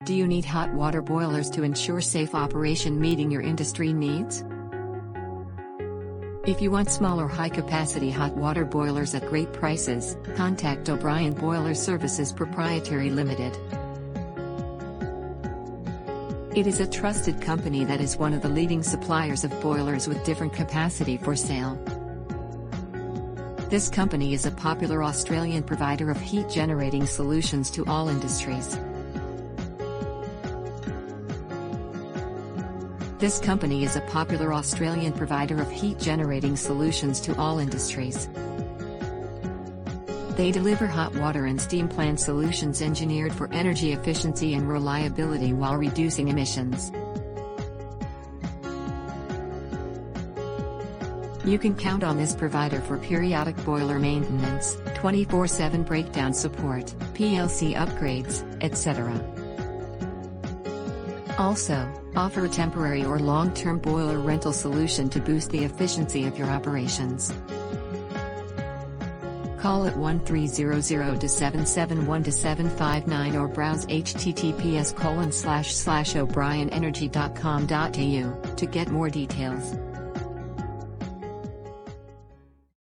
Do you need hot water boilers to ensure safe operation meeting your industry needs? If you want small or high-capacity hot water boilers at great prices, contact O'Brien Boiler Services Proprietary Limited. It is a trusted company that is one of the leading suppliers of boilers with different capacity for sale. This company is a popular Australian provider of heat generating solutions to all industries. This company is a popular Australian provider of heat generating solutions to all industries. They deliver hot water and steam plant solutions engineered for energy efficiency and reliability while reducing emissions. You can count on this provider for periodic boiler maintenance, 24/7 breakdown support, PLC upgrades, etc. Also, offer a temporary or long-term boiler rental solution to boost the efficiency of your operations. Call at 1300-771-759 or browse https://o'brienenergy.com.au to get more details.